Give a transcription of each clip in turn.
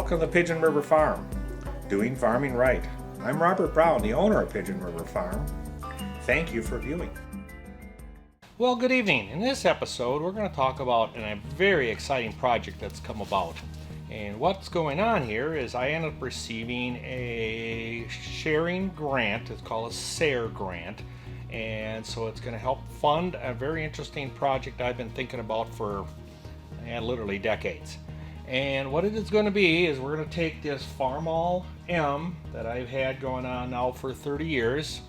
Welcome to Pigeon River Farm, doing farming right. I'm Robert Brown, the owner of Pigeon River Farm. Thank you for viewing. Well, good evening. In this episode, we're going to talk about a very exciting project that's come about. And what's going on here is I ended up receiving a sharing grant. It's called a SARE Grant. And so it's going to help fund a very interesting project I've been thinking about for literally decades. And what it is going to be is we're going to take this Farmall M that I've had going on now for 30 years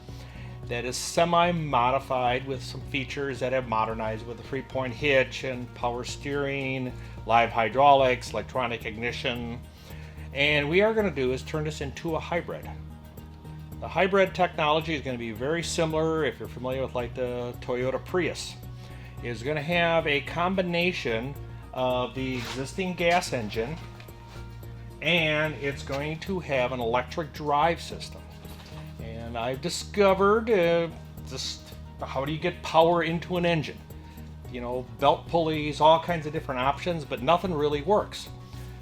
that is semi-modified with some features that have modernized with a 3-point hitch and power steering, live hydraulics, electronic ignition. And we are going to do is turn this into a hybrid. The hybrid technology is going to be very similar, if you're familiar with like the Toyota Prius. It's going to have a combination of the existing gas engine, and it's going to have an electric drive system. And I've discovered just how do you get power into an engine? You know, belt pulleys, all kinds of different options, but nothing really works.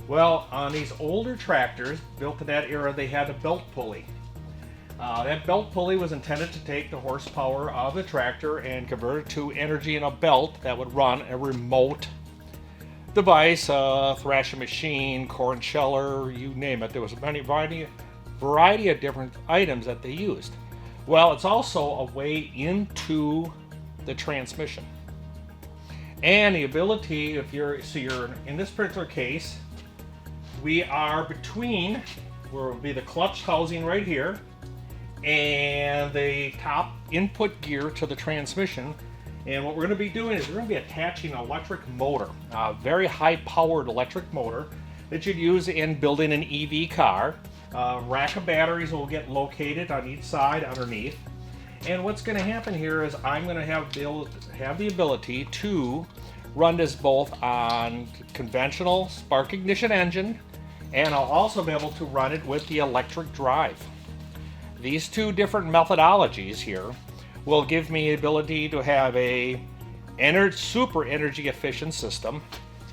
Well, on these older tractors built in that era, they had a belt pulley. That belt pulley was intended to take the horsepower of the tractor and convert it to energy in a belt that would run a remote device, thrashing machine, corn sheller, you name it. There was a variety of different items that they used. Well, it's also a way into the transmission. And the ability, if you're in this particular case, we are between where will be the clutch housing right here and the top input gear to the transmission. And what we're going to be doing is we're going to be attaching an electric motor, a very high-powered electric motor that you'd use in building an EV car. Rack of batteries will get located on each side underneath. And what's going to happen here is I'm going to have the ability to run this both on conventional spark ignition engine, and I'll also be able to run it with the electric drive. These two different methodologies here will give me the ability to have a super energy efficient system,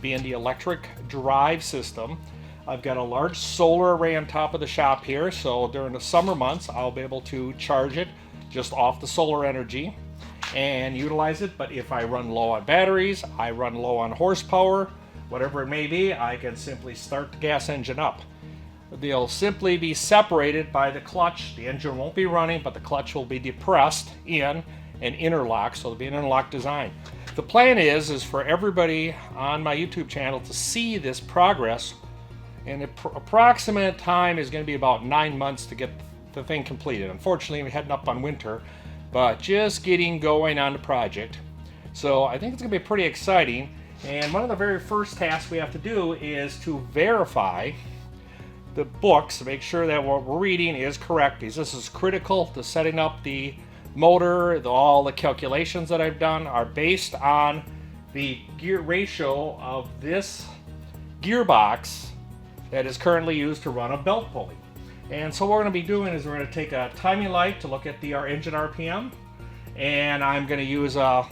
being the electric drive system. I've got a large solar array on top of the shop here, so during the summer months I'll be able to charge it just off the solar energy and utilize it. But if I run low on batteries, I run low on horsepower, whatever it may be, I can simply start the gas engine up. They'll simply be separated by the clutch. The engine won't be running, but the clutch will be depressed in an interlock, so it'll be an interlock design. The plan is for everybody on my YouTube channel to see this progress, and the approximate time is going to be about 9 months to get the thing completed. Unfortunately, we're heading up on winter, but just getting going on the project. So I think it's going to be pretty exciting, and one of the very first tasks we have to do is to verify the books to make sure that what we're reading is correct, because this is critical to setting up the motor. All the calculations that I've done are based on the gear ratio of this gearbox that is currently used to run a belt pulley. And so what we're going to be doing is we're going to take a timing light to look at our engine RPM, and I'm going to use a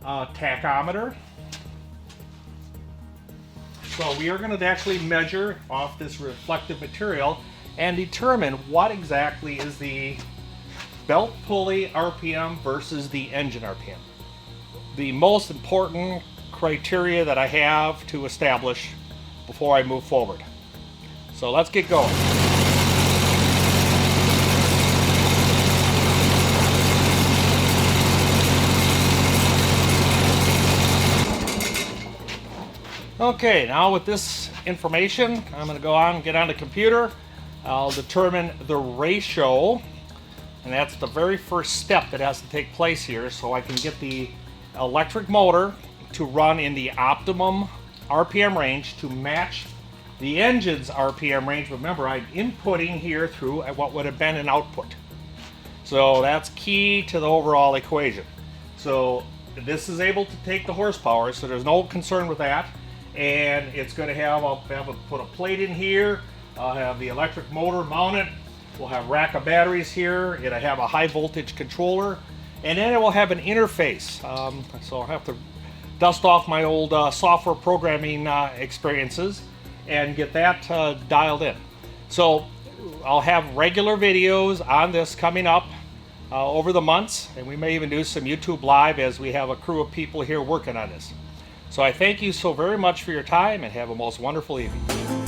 tachometer. So we are going to actually measure off this reflective material and determine what exactly is the belt pulley RPM versus the engine RPM. The most important criteria that I have to establish before I move forward. So let's get going. Okay, now with this information, I'm going to go on and get on the computer. I'll determine the ratio, and that's the very first step that has to take place here, so I can get the electric motor to run in the optimum RPM range to match the engine's RPM range. Remember, I'm inputting here through what would have been an output. So that's key to the overall equation. So this is able to take the horsepower, so there's no concern with that. And it's going to have, put a plate in here. I'll have the electric motor mounted. We'll have a rack of batteries here. It'll have a high voltage controller, and then it will have an interface. So I'll have to dust off my old software programming experiences, and get that dialed in. So I'll have regular videos on this coming up over the months, and we may even do some YouTube live as we have a crew of people here working on this. So I thank you so very much for your time, and have a most wonderful evening.